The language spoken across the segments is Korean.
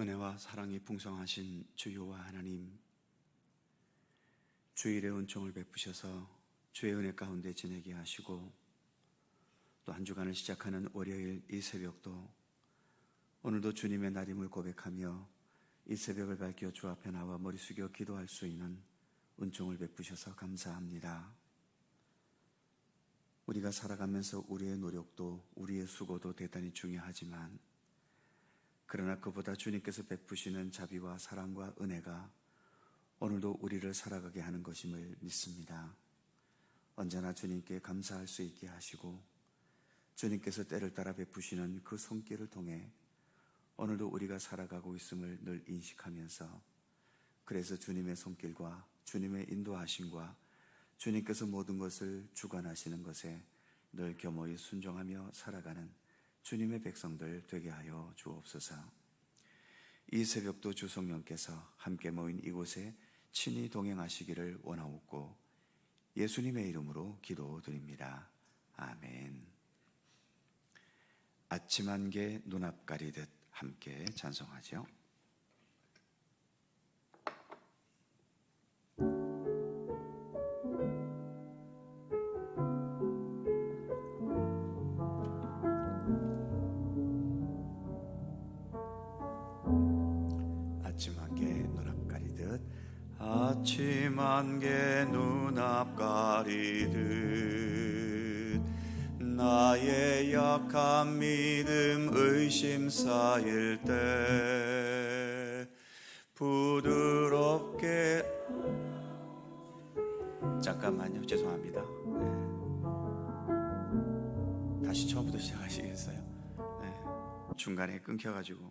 은혜와 사랑이 풍성하신 주여와 하나님, 주일의 은총을 베푸셔서 주의 은혜 가운데 지내게 하시고, 또 한 주간을 시작하는 월요일 이 새벽도 오늘도 주님의 날임을 고백하며 이 새벽을 밝혀 주 앞에 나와 머리 숙여 기도할 수 있는 은총을 베푸셔서 감사합니다. 우리가 살아가면서 우리의 노력도 우리의 수고도 대단히 중요하지만, 그러나 그보다 주님께서 베푸시는 자비와 사랑과 은혜가 오늘도 우리를 살아가게 하는 것임을 믿습니다. 언제나 주님께 감사할 수 있게 하시고, 주님께서 때를 따라 베푸시는 그 손길을 통해 오늘도 우리가 살아가고 있음을 늘 인식하면서, 그래서 주님의 손길과 주님의 인도하심과 주님께서 모든 것을 주관하시는 것에 늘 겸허히 순종하며 살아가는 주님의 백성들 되게 하여 주옵소서. 이 새벽도 주 성령께서 함께 모인 이곳에 친히 동행하시기를 원하옵고 예수님의 이름으로 기도드립니다. 아멘. 아침 안개 눈앞 가리듯 함께 찬송하죠. 아침 안개 눈앞 가리듯, 아침 안개 눈앞 가리듯, 나의 약한 믿음 의심 쌓일 때 부드럽게. 잠깐만요, 죄송합니다. 다시 처음부터 시작하시겠어요? 중간에 끊겨가지고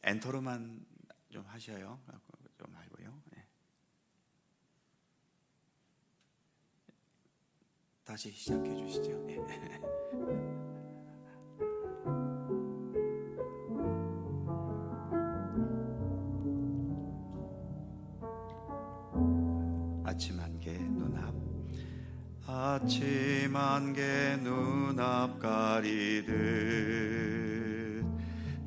엔터로만 좀 하셔요. 좀 말고요. 다시 시작해 주시죠. 아침 안개 눈앞, 아침 안개 눈앞 가리듯,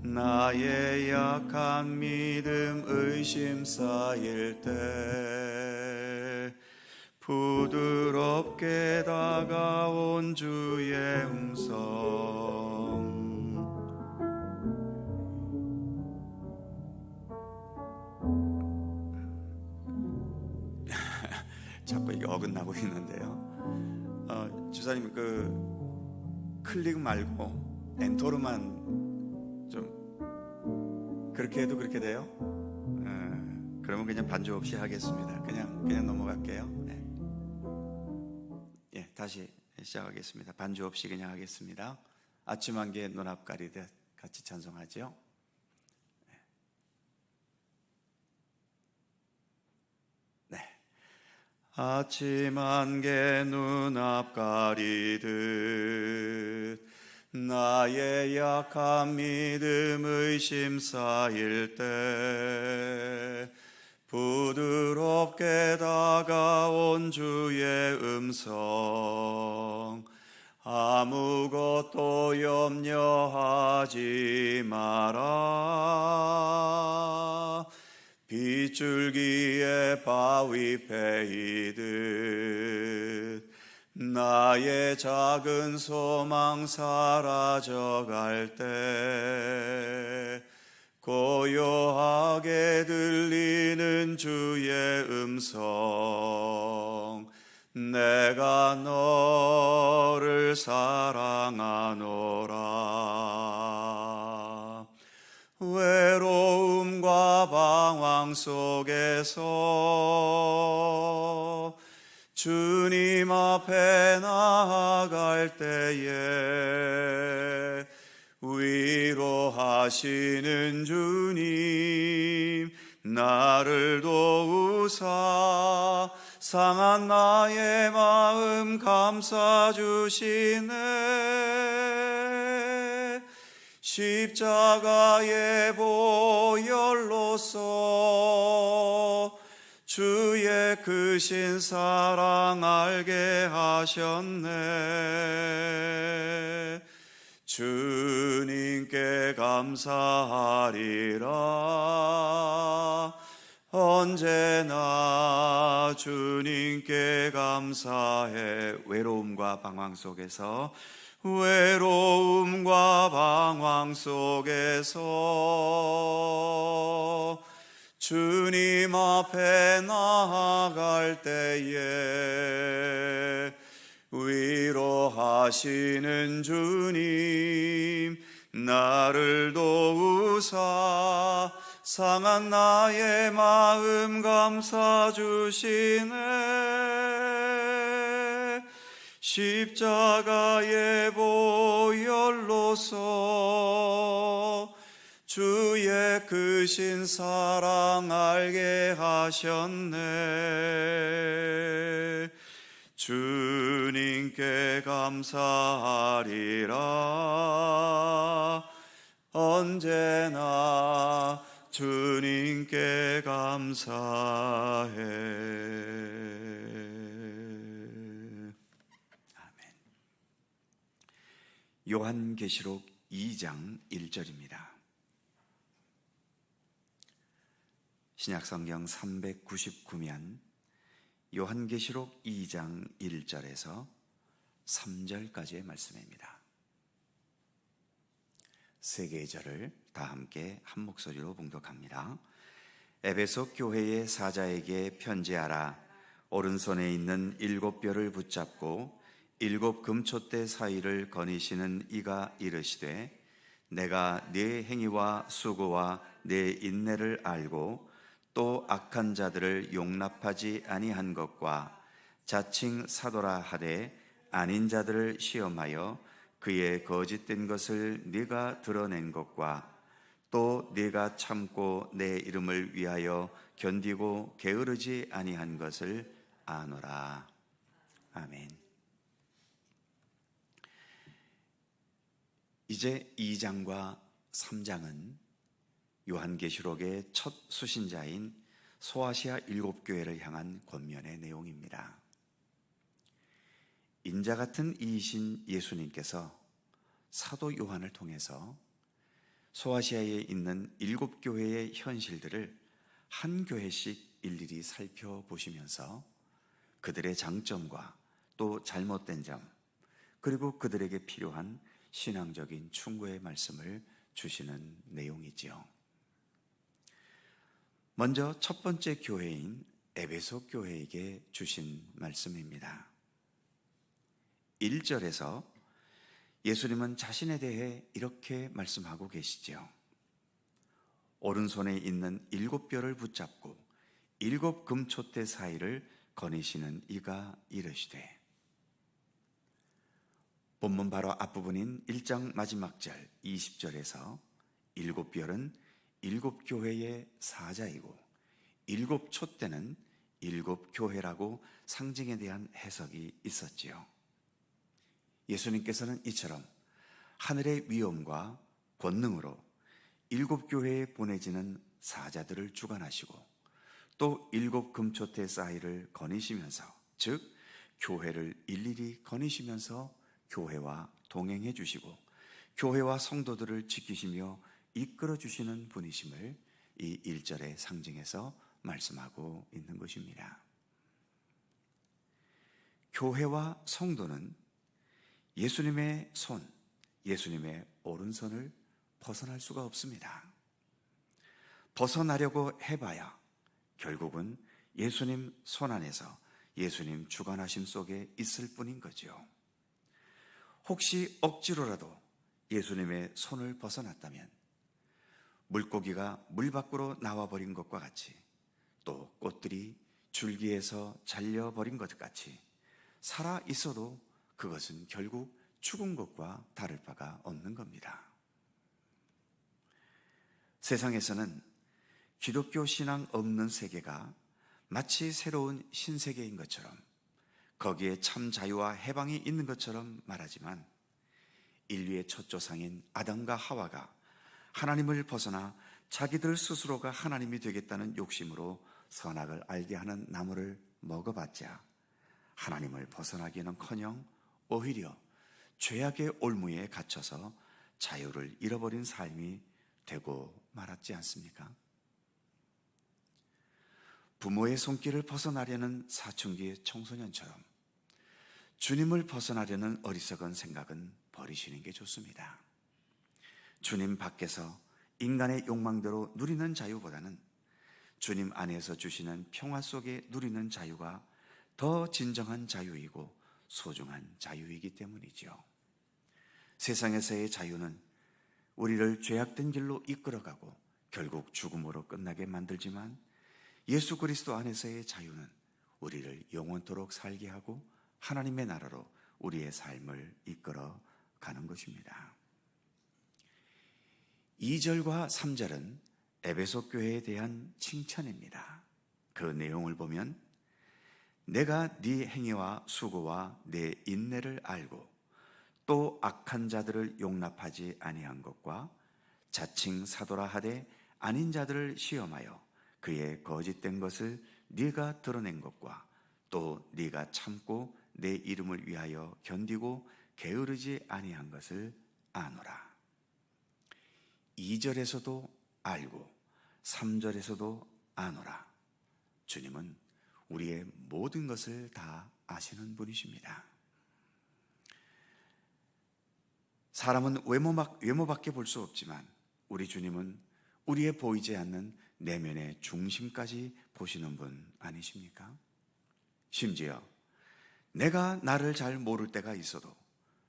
나의 약한 믿음 의심 쌓일 때 부드럽게 다가온 주의 음성, 자꾸 이게 어긋나고 있는데요. 주사님 클릭 말고 엔터로만 좀 그렇게 해도 그렇게 돼요? 그러면 그냥 반주 없이 하겠습니다. 그냥 넘어갈게요. 다시 시작하겠습니다. 반주 없이 그냥 하겠습니다. 아침 안개 눈앞 가리듯 같이 찬송하죠. 아침 안개 눈앞 가리듯, 나의 약한 믿음 의심 쌓일 때 부드럽게 다가온 주의 음성, 아무것도 염려하지 마라. 빗줄기에 바위 패이듯 나의 작은 소망 사라져갈 때 고요하게 들리는 주의 음성, 내가 너를 사랑하노라. 외로움과 방황 속에서 주님 앞에 나아갈 때에 위로하시는 주님, 나를 도우사 상한 나의 마음 감싸주시네. 십자가의 보혈로서 주의 크신 사랑 알게 하셨네. 주님께 감사하리라. 언제나 주님께 감사해. 외로움과 방황 속에서 주님 앞에 나아갈 때에 위로하시는 주님, 나를 도우사 상한 나의 마음 감싸 주시네. 십자가의 보혈로서 주의 크신 사랑 알게 하셨네. 주님께 감사하리라. 언제나 주님께 감사해. 아멘. 요한계시록 2장 1절입니다. 신약성경 399면 요한계시록 2장 1절에서 3절까지의 말씀입니다. 세 개의 절을 다 함께 한 목소리로 봉독합니다. 에베소 교회의 사자에게 편지하라. 오른손에 있는 7뼈를 붙잡고 7 금촛대 사이를 거니시는 이가 이르시되, 내가 네 행위와 수고와 네 인내를 알고 또 악한 자들을 용납하지 아니한 것과 자칭 사도라 하되 아닌 자들을 시험하여 그의 거짓된 것을 네가 드러낸 것과 또 네가 참고 내 이름을 위하여 견디고 게으르지 아니한 것을 아노라. 아멘. 이제 2장과 3장은 요한계시록의 첫 수신자인 소아시아 7교회를 향한 권면의 내용입니다. 인자 같은 이이신 예수님께서 사도 요한을 통해서 소아시아에 있는 7교회의 현실들을 한 교회씩 일일이 살펴보시면서 그들의 장점과 또 잘못된 점, 그리고 그들에게 필요한 신앙적인 충고의 말씀을 주시는 내용이지요. 먼저 첫 번째 교회인 에베소 교회에게 주신 말씀입니다. 1절에서 예수님은 자신에 대해 이렇게 말씀하고 계시죠. 오른손에 있는 7뼈를 붙잡고 7 금촛대 사이를 거니시는 이가 이르시되, 본문 바로 앞부분인 1장 마지막 절 20절에서 7뼈는 7교회의 사자이고 7 촛대는 7 교회라고 상징에 대한 해석이 있었지요. 예수님께서는 이처럼 하늘의 위엄과 권능으로 7 교회에 보내지는 사자들을 주관하시고 또 7 금촛대 사이를 거니시면서, 즉 교회를 일일이 거니시면서 교회와 동행해 주시고 교회와 성도들을 지키시며 이끌어 주시는 분이심을 이 1절의 상징에서 말씀하고 있는 것입니다. 교회와 성도는 예수님의 손, 예수님의 오른손을 벗어날 수가 없습니다. 벗어나려고 해봐야 결국은 예수님 손 안에서 예수님 주관하심 속에 있을 뿐인 거죠. 혹시 억지로라도 예수님의 손을 벗어났다면 물고기가 물 밖으로 나와버린 것과 같이, 또 꽃들이 줄기에서 잘려버린 것 같이 살아 있어도 그것은 결국 죽은 것과 다를 바가 없는 겁니다. 세상에서는 기독교 신앙 없는 세계가 마치 새로운 신세계인 것처럼, 거기에 참 자유와 해방이 있는 것처럼 말하지만, 인류의 첫 조상인 아담과 하와가 하나님을 벗어나 자기들 스스로가 하나님이 되겠다는 욕심으로 선악을 알게 하는 나무를 먹어봤자 하나님을 벗어나기는커녕 오히려 죄악의 올무에 갇혀서 자유를 잃어버린 삶이 되고 말았지 않습니까? 부모의 손길을 벗어나려는 사춘기 청소년처럼 주님을 벗어나려는 어리석은 생각은 버리시는 게 좋습니다. 주님 밖에서 인간의 욕망대로 누리는 자유보다는 주님 안에서 주시는 평화 속에 누리는 자유가 더 진정한 자유이고 소중한 자유이기 때문이죠. 세상에서의 자유는 우리를 죄악된 길로 이끌어가고 결국 죽음으로 끝나게 만들지만, 예수 그리스도 안에서의 자유는 우리를 영원토록 살게 하고 하나님의 나라로 우리의 삶을 이끌어 가는 것입니다. 2절과 3절은 에베소 교회에 대한 칭찬입니다. 그 내용을 보면 내가 네 행위와 수고와 내 인내를 알고 또 악한 자들을 용납하지 아니한 것과 자칭 사도라 하되 아닌 자들을 시험하여 그의 거짓된 것을 네가 드러낸 것과 또 네가 참고 내 이름을 위하여 견디고 게으르지 아니한 것을 아노라. 2절에서도 알고 3절에서도 아노라. 주님은 우리의 모든 것을 다 아시는 분이십니다. 사람은 외모밖에 볼 수 없지만 우리 주님은 우리의 보이지 않는 내면의 중심까지 보시는 분 아니십니까? 심지어 내가 나를 잘 모를 때가 있어도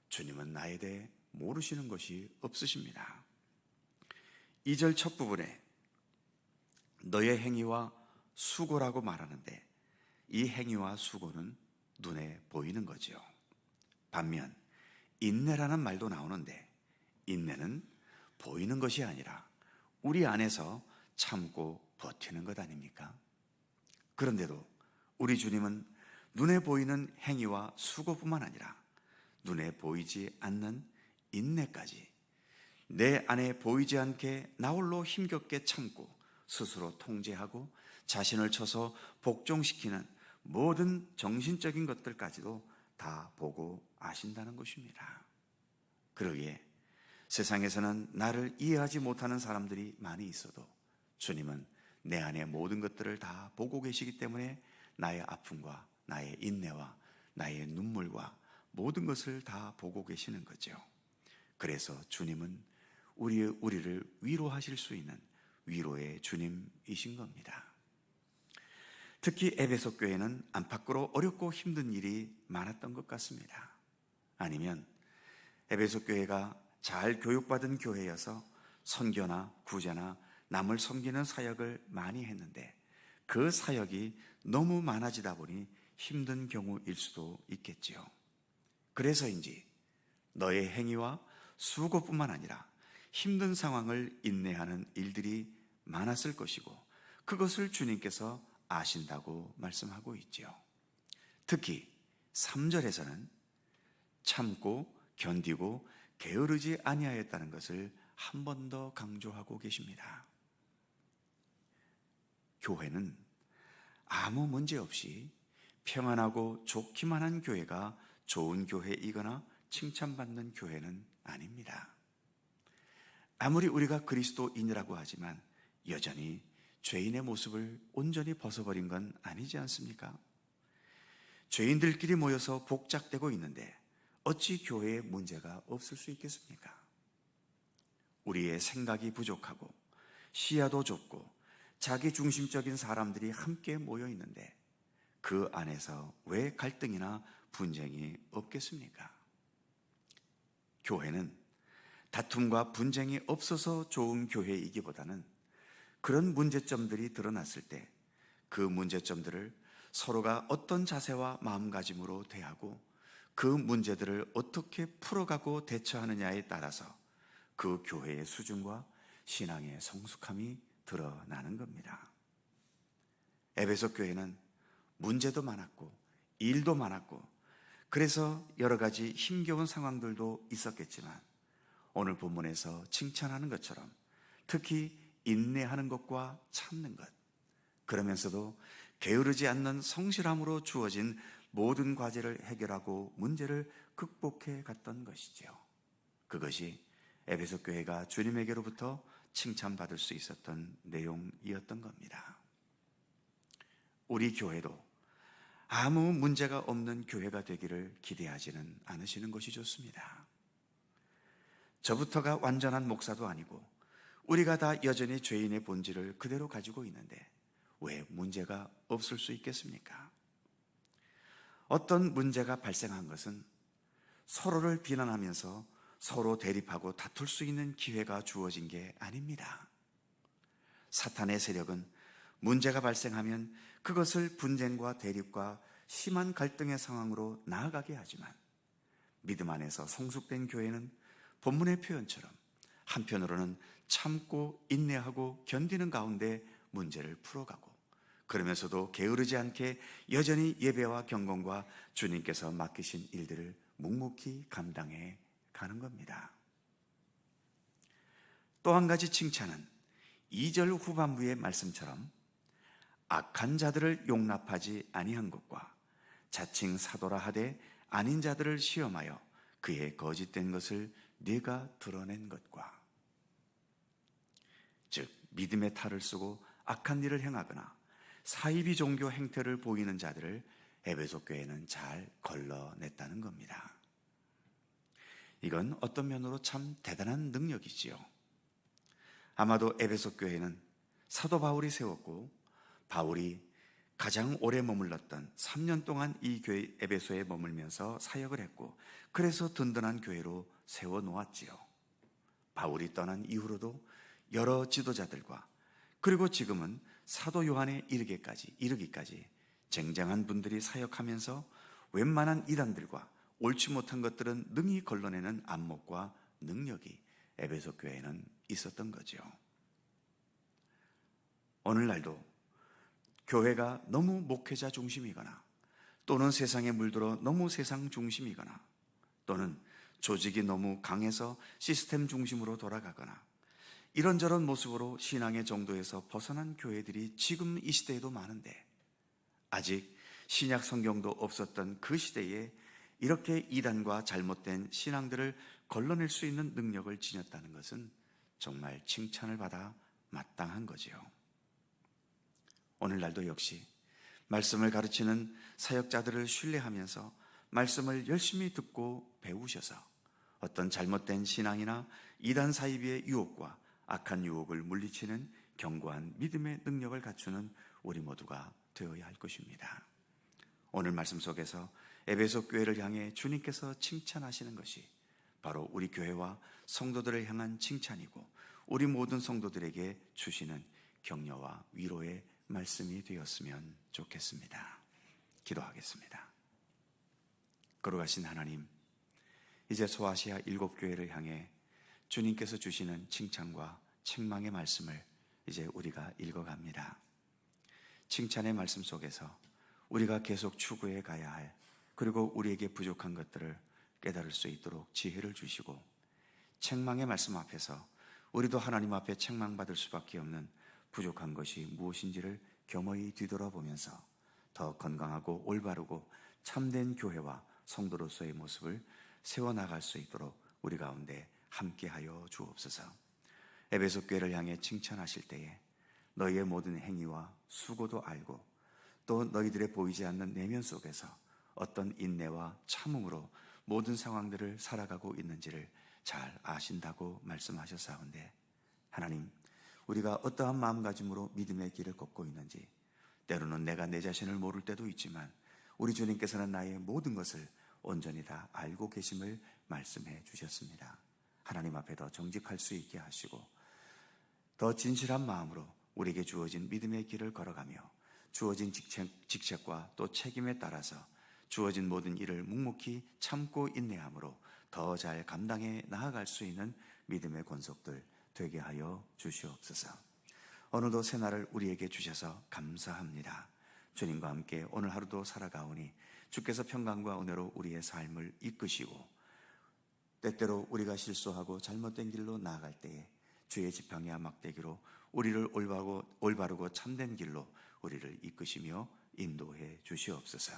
주님은 나에 대해 모르시는 것이 없으십니다. 2절 첫 부분에 너의 행위와 수고라고 말하는데 이 행위와 수고는 눈에 보이는 거죠. 반면 인내라는 말도 나오는데 인내는 보이는 것이 아니라 우리 안에서 참고 버티는 것 아닙니까? 그런데도 우리 주님은 눈에 보이는 행위와 수고뿐만 아니라 눈에 보이지 않는 인내까지 내 안에 보이지 않게 나홀로 힘겹게 참고 스스로 통제하고 자신을 쳐서 복종시키는 모든 정신적인 것들까지도 다 보고 아신다는 것입니다. 그러기에 세상에서는 나를 이해하지 못하는 사람들이 많이 있어도 주님은 내 안의 모든 것들을 다 보고 계시기 때문에 나의 아픔과 나의 인내와 나의 눈물과 모든 것을 다 보고 계시는 거죠. 그래서 주님은 우리를 위로하실 수 있는 위로의 주님이신 겁니다. 특히 에베소 교회는 안팎으로 어렵고 힘든 일이 많았던 것 같습니다. 아니면 에베소 교회가 잘 교육받은 교회여서 선교나 구제나 남을 섬기는 사역을 많이 했는데 그 사역이 너무 많아지다 보니 힘든 경우일 수도 있겠지요. 그래서인지 너의 행위와 수고뿐만 아니라 힘든 상황을 인내하는 일들이 많았을 것이고 그것을 주님께서 아신다고 말씀하고 있죠. 특히 3절에서는 참고 견디고 게으르지 아니하였다는 것을 한 번 더 강조하고 계십니다. 교회는 아무 문제 없이 평안하고 좋기만 한 교회가 좋은 교회이거나 칭찬받는 교회는 아닙니다. 아무리 우리가 그리스도인이라고 하지만 여전히 죄인의 모습을 온전히 벗어버린 건 아니지 않습니까? 죄인들끼리 모여서 복작되고 있는데 어찌 교회에 문제가 없을 수 있겠습니까? 우리의 생각이 부족하고 시야도 좁고 자기 중심적인 사람들이 함께 모여 있는데 그 안에서 왜 갈등이나 분쟁이 없겠습니까? 교회는 다툼과 분쟁이 없어서 좋은 교회이기보다는 그런 문제점들이 드러났을 때 그 문제점들을 서로가 어떤 자세와 마음가짐으로 대하고 그 문제들을 어떻게 풀어가고 대처하느냐에 따라서 그 교회의 수준과 신앙의 성숙함이 드러나는 겁니다. 에베소 교회는 문제도 많았고 일도 많았고 그래서 여러 가지 힘겨운 상황들도 있었겠지만 오늘 본문에서 칭찬하는 것처럼 특히 인내하는 것과 참는 것, 그러면서도 게으르지 않는 성실함으로 주어진 모든 과제를 해결하고 문제를 극복해 갔던 것이지요. 그것이 에베소 교회가 주님에게로부터 칭찬받을 수 있었던 내용이었던 겁니다. 우리 교회도 아무 문제가 없는 교회가 되기를 기대하지는 않으시는 것이 좋습니다. 저부터가 완전한 목사도 아니고 우리가 다 여전히 죄인의 본질을 그대로 가지고 있는데 왜 문제가 없을 수 있겠습니까? 어떤 문제가 발생한 것은 서로를 비난하면서 서로 대립하고 다툴 수 있는 기회가 주어진 게 아닙니다. 사탄의 세력은 문제가 발생하면 그것을 분쟁과 대립과 심한 갈등의 상황으로 나아가게 하지만 믿음 안에서 성숙된 교회는 본문의 표현처럼 한편으로는 참고 인내하고 견디는 가운데 문제를 풀어가고 그러면서도 게으르지 않게 여전히 예배와 경건과 주님께서 맡기신 일들을 묵묵히 감당해 가는 겁니다. 또 한 가지 칭찬은 2절 후반부의 말씀처럼 악한 자들을 용납하지 아니한 것과 자칭 사도라 하되 아닌 자들을 시험하여 그의 거짓된 것을 네가 드러낸 것과, 즉 믿음의 탈을 쓰고 악한 일을 행하거나 사이비 종교 행태를 보이는 자들을 에베소 교회는 잘 걸러냈다는 겁니다. 이건 어떤 면으로 참 대단한 능력이지요. 아마도 에베소 교회는 사도 바울이 세웠고 바울이 가장 오래 머물렀던 3년 동안 이 교회 에베소에 머물면서 사역을 했고 그래서 든든한 교회로 세워놓았지요. 바울이 떠난 이후로도 여러 지도자들과 그리고 지금은 사도 요한에 이르기까지 쟁쟁한 분들이 사역하면서 웬만한 이단들과 옳지 못한 것들은 능히 걸러내는 안목과 능력이 에베소 교회에는 있었던 거죠. 오늘날도 교회가 너무 목회자 중심이거나 또는 세상에 물들어 너무 세상 중심이거나 또는 조직이 너무 강해서 시스템 중심으로 돌아가거나 이런저런 모습으로 신앙의 정도에서 벗어난 교회들이 지금 이 시대에도 많은데 아직 신약 성경도 없었던 그 시대에 이렇게 이단과 잘못된 신앙들을 걸러낼 수 있는 능력을 지녔다는 것은 정말 칭찬을 받아 마땅한 거지요. 오늘날도 역시 말씀을 가르치는 사역자들을 신뢰하면서 말씀을 열심히 듣고 배우셔서 어떤 잘못된 신앙이나 이단 사이비의 유혹과 악한 유혹을 물리치는 견고한 믿음의 능력을 갖추는 우리 모두가 되어야 할 것입니다. 오늘 말씀 속에서 에베소 교회를 향해 주님께서 칭찬하시는 것이 바로 우리 교회와 성도들을 향한 칭찬이고 우리 모든 성도들에게 주시는 격려와 위로의 말씀이 되었으면 좋겠습니다. 기도하겠습니다. 거룩하신 하나님, 이제 소아시아 7교회를 향해 주님께서 주시는 칭찬과 책망의 말씀을 이제 우리가 읽어갑니다. 칭찬의 말씀 속에서 우리가 계속 추구해 가야 할 그리고 우리에게 부족한 것들을 깨달을 수 있도록 지혜를 주시고 책망의 말씀 앞에서 우리도 하나님 앞에 책망받을 수밖에 없는 부족한 것이 무엇인지를 겸허히 뒤돌아보면서 더 건강하고 올바르고 참된 교회와 성도로서의 모습을 세워나갈 수 있도록 우리 가운데 함께하여 주옵소서. 에베소 교회를 향해 칭찬하실 때에 너희의 모든 행위와 수고도 알고 또 너희들의 보이지 않는 내면 속에서 어떤 인내와 참음으로 모든 상황들을 살아가고 있는지를 잘 아신다고 말씀하셨사온데 하나님, 우리가 어떠한 마음가짐으로 믿음의 길을 걷고 있는지 때로는 내가 내 자신을 모를 때도 있지만 우리 주님께서는 나의 모든 것을 온전히 다 알고 계심을 말씀해 주셨습니다. 하나님 앞에 더 정직할 수 있게 하시고 더 진실한 마음으로 우리에게 주어진 믿음의 길을 걸어가며 주어진 직책과 또 책임에 따라서 주어진 모든 일을 묵묵히 참고 인내함으로 더 잘 감당해 나아갈 수 있는 믿음의 권속들 되게 하여 주시옵소서. 오늘도 새날을 우리에게 주셔서 감사합니다. 주님과 함께 오늘 하루도 살아가오니 주께서 평강과 은혜로 우리의 삶을 이끄시고 때때로 우리가 실수하고 잘못된 길로 나아갈 때에 주의 지팡이와 막대기로 우리를 올바르고 참된 길로 우리를 이끄시며 인도해 주시옵소서.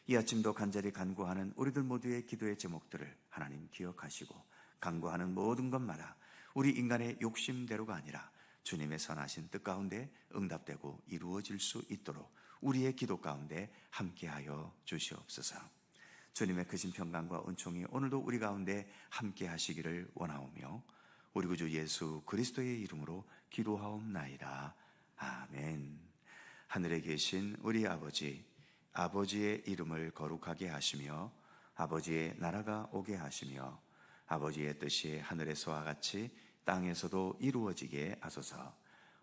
이 아침도 간절히 간구하는 우리들 모두의 기도의 제목들을 하나님 기억하시고, 간구하는 모든 것마다 우리 인간의 욕심대로가 아니라 주님의 선하신 뜻 가운데 응답되고 이루어질 수 있도록 우리의 기도 가운데 함께하여 주시옵소서. 주님의 크신 평강과 은총이 오늘도 우리 가운데 함께 하시기를 원하오며, 우리 구주 예수 그리스도의 이름으로 기도하옵나이다. 아멘. 하늘에 계신 우리 아버지, 아버지의 이름을 거룩하게 하시며 아버지의 나라가 오게 하시며 아버지의 뜻이 하늘에서와 같이 땅에서도 이루어지게 하소서.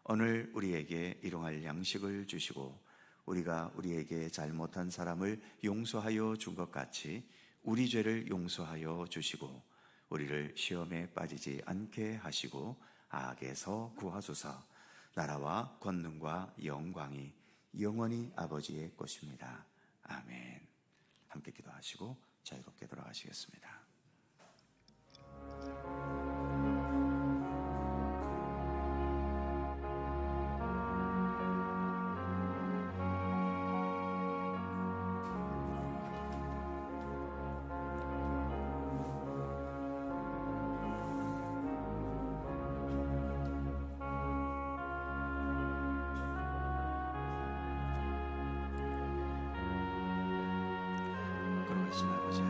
오늘 우리에게 일용할 양식을 주시고 우리가 우리에게 잘못한 사람을 용서하여 준 것 같이 우리 죄를 용서하여 주시고 우리를 시험에 빠지지 않게 하시고 악에서 구하소서. 나라와 권능과 영광이 영원히 아버지의 것입니다. 아멘. 함께 기도하시고 자유롭게 돌아가시겠습니다. 거룩하신 아버지